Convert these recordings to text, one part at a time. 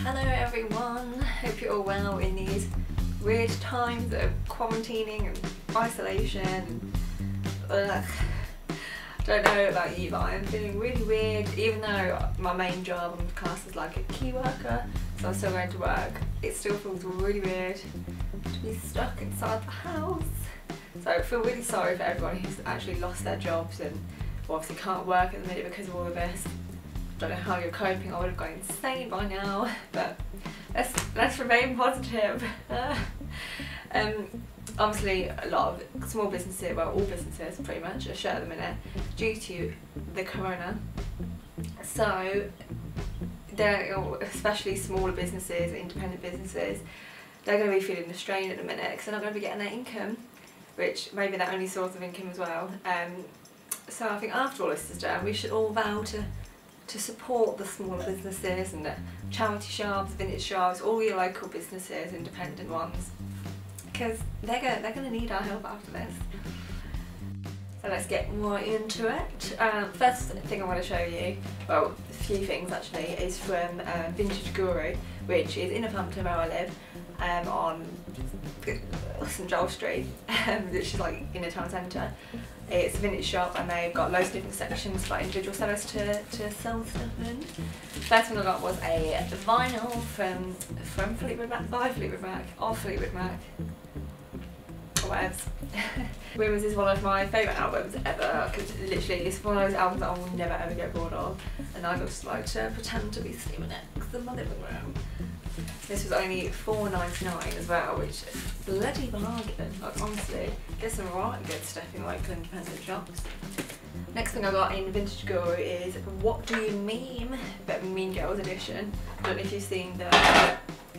Hello everyone, hope you're all well in these weird times of quarantining and isolation. Ugh. Don't know about you, but I'm feeling really weird. Even though my main job, I'm classed as like a key worker, so I'm still going to work, it still feels really weird to be stuck inside the house. So I feel really sorry for everyone who's actually lost their jobs and obviously can't work at the minute because of all of this. Don't know how you're coping. I would have gone insane by now, but let's remain positive. Obviously a lot of small businesses, well all businesses pretty much, are shut at the minute due to the corona. So they're, especially smaller businesses, independent businesses, they're going to be feeling the strain at the minute because they're not going to be getting their income, which may be their only source of income as well. So I think after all this is done, we should all vow to support the smaller businesses and the charity shops, vintage shops, all your local businesses, independent ones, because they're going to need our help after this. So let's get right into it. First thing I want to show you, well a few things actually, is from Vintage Guru, which is in Northampton where I live, on St Giles Street, which is like in the town centre. It's a vintage shop and they've got loads of different sections for individual sellers to sell stuff in. First thing I got was a vinyl from Fleetwood Mac, by Fleetwood Mac, of Fleetwood Mac, or whatever. Rumours is one of my favourite albums ever, because literally it's one of those albums that I will never ever get bored of, and I just like to pretend to be StephLeaMead X in my living room. This was only $4.99 as well, which is bloody bargain. Like honestly, get some right good stuff in local independent shops. Next thing I got in Vintage Guru is What Do You Meme, but Mean Girls edition. I don't know if you've seen the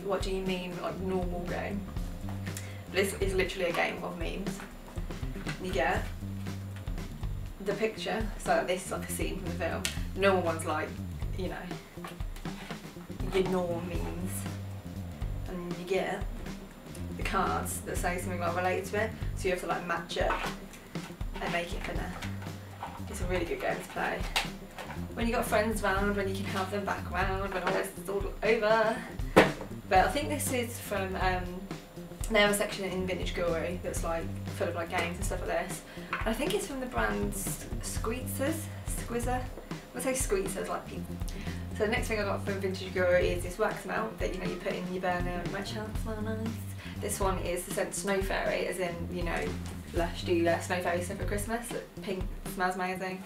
What Do You Meme like normal game. This is literally a game of memes. You get the picture, so this is like a scene from the film. The normal one's like, you know, your normal memes, and you get the cards that say something like related to it, so you have to like match it and make it funny. It's a really good game to play when you got friends around, when you can have them back around when all this is all over. But I think this is from they have a section in Vintage Guru that's like full of like games and stuff like this. And I think it's from the brand Squizzas. I say Squizzas like people. So the next thing I got from Vintage Guru is this wax melt that you put in your burner and it makes it smell nice. This one is the scent Snow Fairy, as in Lush do their Snow Fairy stuff for Christmas. Pink, smells amazing.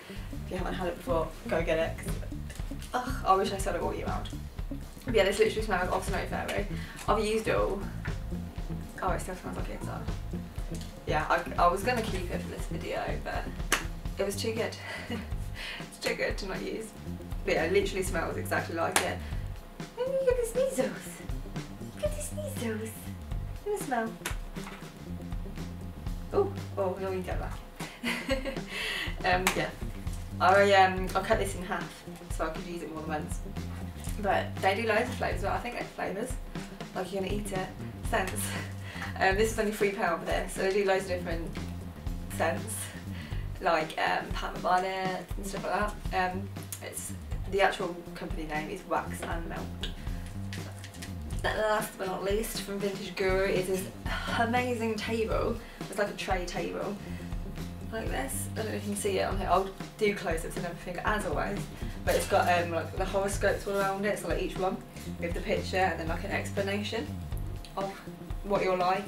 If you haven't had it before, go get it. Ugh, I wish I sold it all year round. But yeah, this literally smells of Snow Fairy. I've used it all. Oh, it still smells like it inside. Yeah, I was going to keep it for this video, but it was too good. It's too good to not use. But yeah, it literally smells exactly like it. And look at the sneezels. Look at the sneezels. Look at the smell. Oh, no, you get that. Yeah. I cut this in half so I could use it more than once. But they do loads of flavours, but I think 8 flavours. Like you're going to eat it. Scents. This is only £3 for this, so they do loads of different scents, like Pat My Bonnet and stuff like that. It's the actual company name is Wax and Melt. Last but not least, from Vintage Guru is this amazing table. It's like a tray table, like this. I don't know if you can see it on here. I'll do close-ups and everything as always. But it's got like the horoscopes all around it, so like each one with the picture and then like an explanation of what you're like.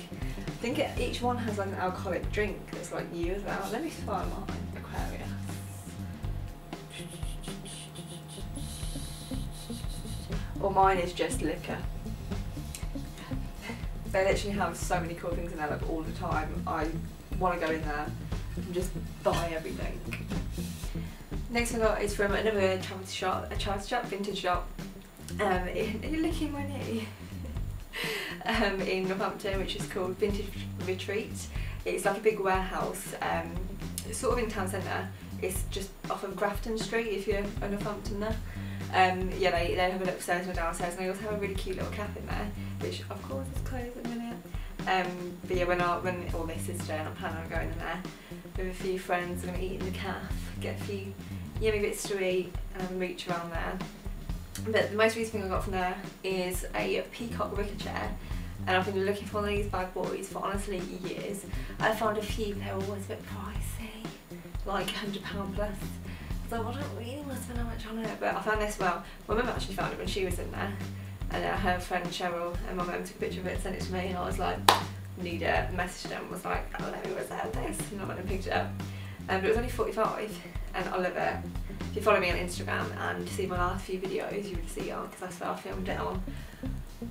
I think each one has like an alcoholic drink that's like you as well. Let me find mine. Aquarius. Well, mine is just liquor. They literally have so many cool things in there like all the time. I want to go in there and just buy everything. Next thing I got is from another charity shop, vintage shop. You're licking my knee. In Northampton, which is called Vintage Retreat. It's like a big warehouse. It's sort of in town centre. It's just off of Grafton Street if you're a Northamptoner. Yeah, they have an upstairs and a downstairs, and they also have a really cute little cafe in there, which of course is closed at the minute. But yeah, when all this is done, I'm planning on going in there with a few friends. I'm going to eat in the cafe, get a few yummy bits to eat, and reach around there. But the most recent thing I got from there is a peacock wicker chair, and I've been looking for one of these bad boys for honestly years. I found a few, but they were always a bit pricey, like £100 plus. So I don't really want to spend that much on it, but I found this, well, my mum actually found it when she was in there, and her friend Cheryl and my mum took a picture of it and sent it to me, and I was like, need it, messaged them and was like, oh, let me reserve this, and I went and picked it up. But it was only 45, and I love it. If you follow me on Instagram and see my last few videos, you would see it, because that's where I filmed it on.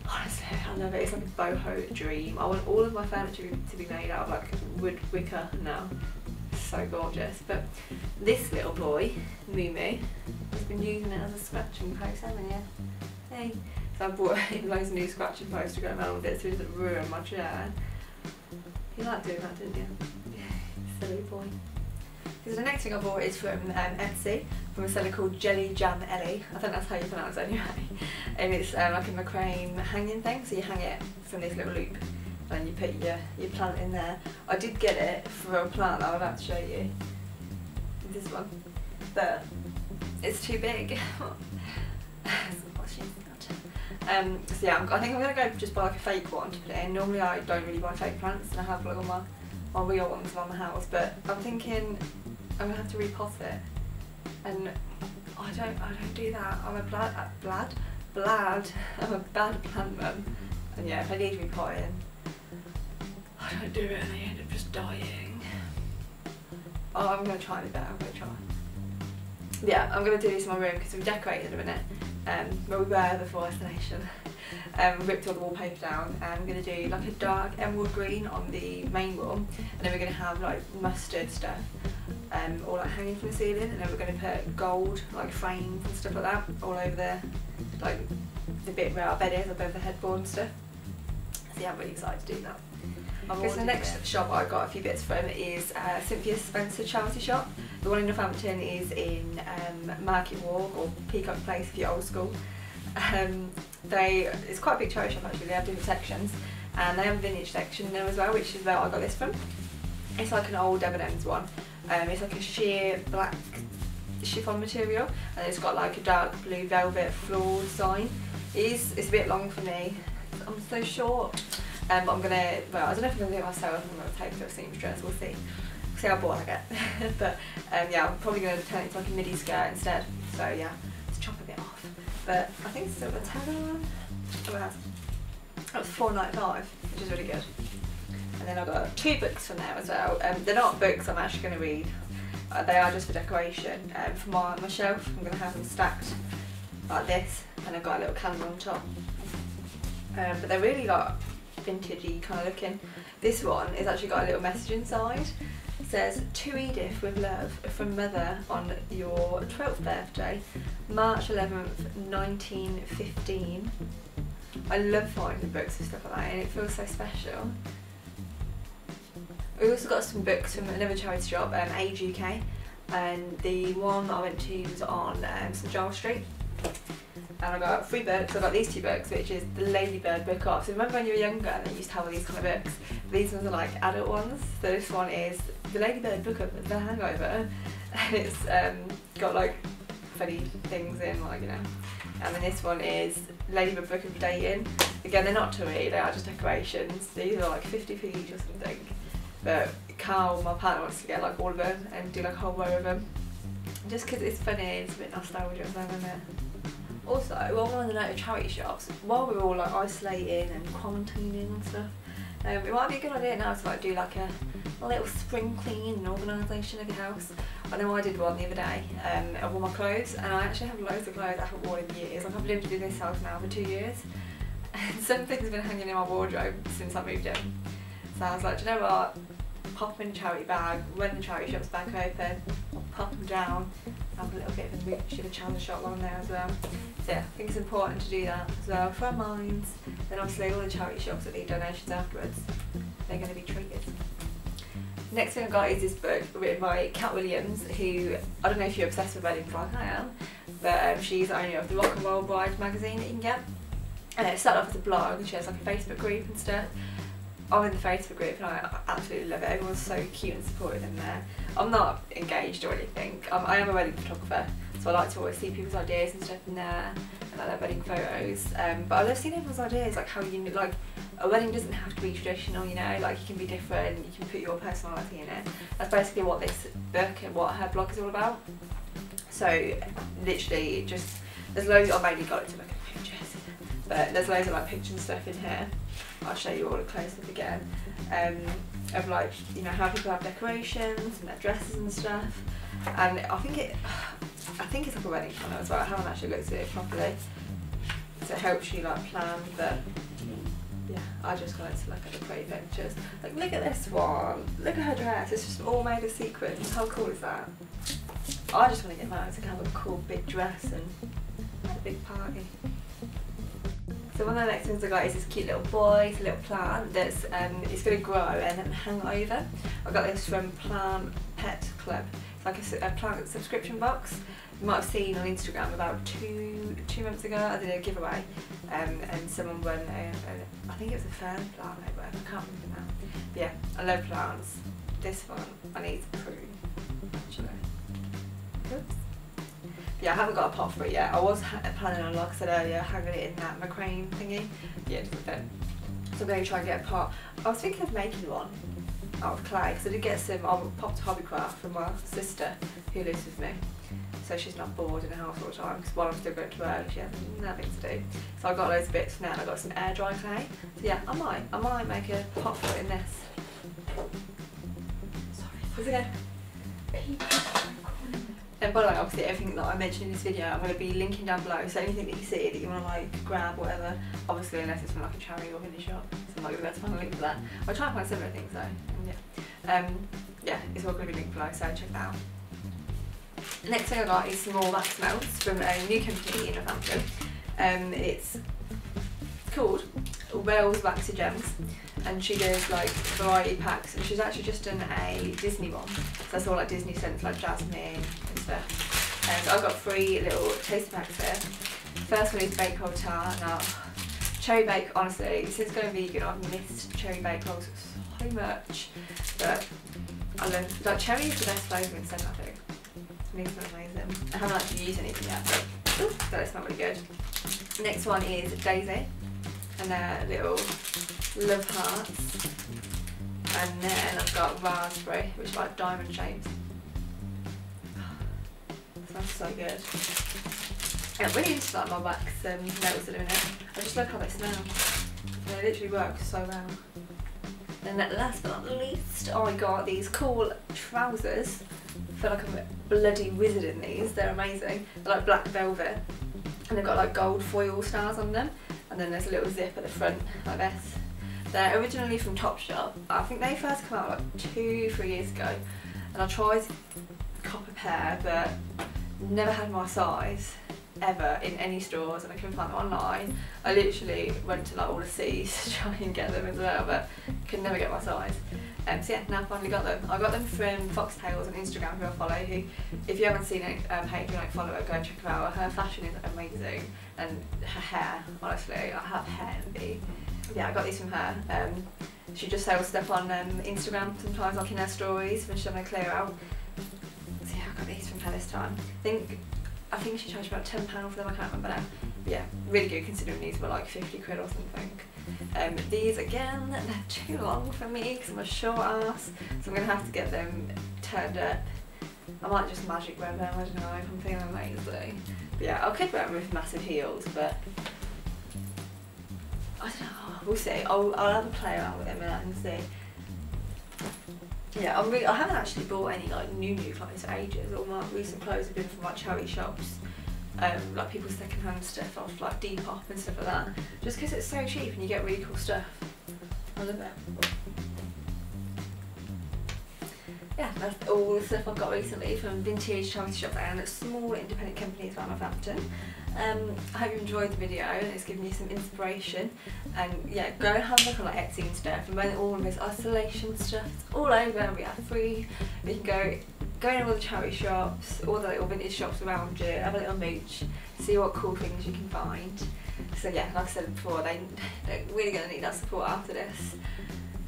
Honestly, I love it. It's like a boho dream. I want all of my furniture to be made out of like wood wicker now. So gorgeous. But this little boy, Moo, has been using it as a scratching post, haven't you? Hey. So I bought him loads of new scratching posts to go around with it so he doesn't ruin my chair. You liked doing that, didn't you? Yeah, silly boy. So the next thing I bought is from Etsy, from a seller called JellyJamEllie. I think that's how you pronounce it anyway. And it's like a Macrame hanging thing, so you hang it from this little loop and you put your plant in there. I did get it for a plant that I'm about to show you. This one. But it's too big. So yeah, I think I'm going to go just buy like a fake one to put it in. Normally I don't really buy fake plants, and I have like all my real ones around the house, but I'm thinking I'm going to have to repot it, and I don't do that. I'm a I'm a bad plant mum, and yeah, if I need repotting, I don't do it and I end up just dying. Oh, I'm going to try it better, I'm going to try. Yeah, I'm going to do this in my room because we've decorated in a minute. Where we were before isolation. Ripped all the wallpaper down, and I'm going to do like a dark emerald green on the main wall, and then we're going to have like mustard stuff all like hanging from the ceiling, and then we're going to put gold like frames and stuff like that all over the bit where our bed is, above the headboard and stuff. So yeah, I'm really excited to do that. Okay, so the next shop I got a few bits from is Cynthia Spencer charity shop. The one in Northampton is in Market Walk, or Peacock Place if you're old school. It's quite a big charity shop actually, they have different sections, and they have a vintage section in there as well, which is where I got this from. It's like an old M&M's one. It's like a sheer black chiffon material, and it's got like a dark blue velvet floral design. It's a bit long for me, I'm so short. But I'm gonna, well, I don't know if I'm gonna do it myself, I'm gonna take it to a seamstress, we'll see. See how bored I get. But yeah, I'm probably gonna turn it into like a midi skirt instead. So yeah, let's chop a bit off. But I think it's still got a tag on. Oh, it has. That was £4.95, which is really good. And then I got 2 books from there as well. They're not books I'm actually gonna read. They are just for decoration. For my shelf, I'm gonna have them stacked like this, and I've got a little calendar on top. But they're really like vintagey kind of looking. This one has actually got a little message inside. It says, to Edith with love from mother on your 12th birthday, March 11th, 1915. I love finding books and stuff like that, and it feels so special. We also got some books from another charity shop, Age UK, and the one that I went to was on St Giles Street. And I got 3 books. I got these 2 books, which is the Ladybird book off. So remember when you were younger and they used to have all these kind of books? These ones are like adult ones. So this one is the Ladybird book of The Hangover, and it's got like funny things in, like, you know. And then this one is Ladybird book of dating. Again, they're not to read, they are just decorations. These are like 50p each or something. But Carl, my partner, wants to get like all of them and do like a whole row of them. Just because it's funny, it's a bit nostalgia as well, isn't it? Also, while we're on the note of charity shops, while we're all like isolating and quarantining and stuff, it might be a good idea now to like do like a little spring clean and organisation of your house. I know I did one the other day of all my clothes, and I actually have loads of clothes I haven't worn in years. Like, I've lived in this house now for 2 years, and some things have been hanging in my wardrobe since I moved in. So I was like, do you know what? Pop them in a charity bag, when the charity shop's back open, I'll pop them down, have a little bit of a mooch of a challenge shop on there as well. So yeah, I think it's important to do that as well for our minds. Then obviously all the charity shops that need donations afterwards, they're going to be treated. Next thing I got is this book written by Cat Williams, who, I don't know if you're obsessed with weddings like I am, but she's the owner of the Rock and Roll Bride magazine that you can get. And it started off as a blog, and she has like a Facebook group and stuff. I'm in the Facebook group and I absolutely love it. Everyone's so cute and supportive in there. I'm not engaged or anything. I am a wedding photographer, so I like to always see people's ideas and stuff in there, and like their wedding photos. But I love seeing everyone's ideas, like how you like a wedding doesn't have to be traditional, you know, like you can be different. You can put your personality in it. That's basically what this book and what her blog is all about. So literally, just there's loads. I've mainly got it to look at pictures, but there's loads of like pictures and stuff in here. I'll show you all a close up again, of like, you know, how people have decorations and their dresses and stuff. And I think it's like a wedding planner as well. I haven't actually looked at it properly, so it helps you like plan. But yeah, I just like to look at the pretty pictures. Like, look at this one. Look at her dress. It's just all made of sequins. How cool is that? I just want to get married so I can have a cool big dress and have a big party. So one of the next things I got is this cute little boy. It's a little plant that's it's going to grow and then hang over. I got this from Plant Pet Club. It's like a plant subscription box. You might have seen on Instagram about two months ago I did a giveaway, and someone won I think it was a fern plant, I can't remember now. But yeah, I love plants. This one I need to prune actually. Oops. Yeah, I haven't got a pot for it yet. I was planning on, like I said earlier, hanging it in that Macrame thingy. Yeah, it doesn't fit. So I'm going to try and get a pot. I was thinking of making one out of clay, because I did get some. I popped Hobbycraft from my sister who lives with me, so she's not bored in the house all the time, because while I'm still going to work she has nothing to do. So I got loads of bits now, and I got some air dry clay. So yeah, I might make a pot for it in this. Sorry, how's it going? And by the way, obviously everything that I mentioned in this video I'm going to be linking down below, so anything that you see that you want to like grab or whatever, obviously unless it's from like a charity or indie shop, so I'm not going to be able to find a link for that. I'll try and find similar things though, and yeah, it's all going to be linked below, so check that out. Next thing I got is some more wax melts from a new company in Northampton. It's called Wales Waxy Gems, and she does like variety packs, and she's actually just done a Disney one, so that's all like Disney scents like jasmine and stuff. And so I've got 3 little taster packs here. First one is bake roll tart. Now, cherry bake, honestly, since going vegan I've missed cherry bake rolls so much, but I love, like, cherry is the best flavour in scent, I think. To me, it smells amazing. I haven't actually used anything yet, but it smells really good. Next one is Daisy, and they're little love hearts. And then I've got raspberry, which is like diamond shapes. Smells so good. I'm really into like my wax melts that are in it. I just love how they smell. They literally work so well. And last but not least, I got these cool trousers. I feel like I'm a bloody wizard in these. They're amazing. They're like black velvet, and they've got like gold foil stars on them. And then there's a little zip at the front like this. They're originally from Topshop. I think they first came out like 2-3 years ago, and I tried to cop a pair, but never had my size ever in any stores, and I couldn't find them online. I literally went to like all the C's to try and get them as well, but could never get my size. So yeah, now I finally got them. I got them from Foxtails on Instagram, who I follow, who, if you haven't seen it, page, you don't follow her, go and check her out. Her fashion is amazing, and her hair, honestly, I have hair envy. Yeah, I got these from her. She just sells stuff on Instagram sometimes, like in her stories when she's having a clear out. So yeah, I got these from her this time. I think she charged about £10 for them, I can't remember now. But yeah, really good considering these were like 50 quid or something. These again, they're too long for me because I'm a short ass, so I'm going to have to get them turned up. I might just magic wear them, I don't know, if I'm feeling lazy. But yeah, I could wear them with massive heels, but I don't know, we'll see. I'll have a play around with them and I can see. Yeah, I haven't actually bought any like new clothes for ages. All my recent clothes have been from like charity shops, like people's second-hand stuff off like Depop and stuff like that. Just because it's so cheap and you get really cool stuff. I love it. Yeah, that's all the stuff I've got recently from vintage charity shops and small independent companies around Northampton. I hope you enjoyed the video and it's given you some inspiration. And yeah, go and have a look on like Etsy and stuff, and when all of this isolation stuff, it's all over, we are free. You can go in all the charity shops, all the little vintage shops around you, have a little mooch, see what cool things you can find. So yeah, like I said before, they're really going to need our support after this.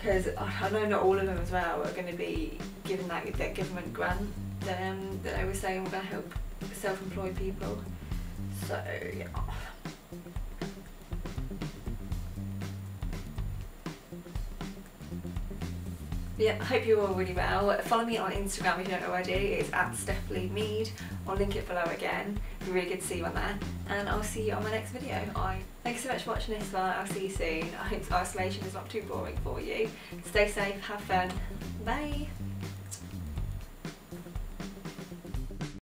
because I know not all of them as well are going to be given that government grant that they were saying were going to help self-employed people. So yeah. Yeah, I hope you're all really well. Follow me on Instagram if you don't already. It's at StephLeaMead. I'll link it below again. It'd be really good to see you on there. And I'll see you on my next video. Thanks so much for watching this one. I'll see you soon. I hope isolation is not too boring for you. Stay safe, have fun. Bye.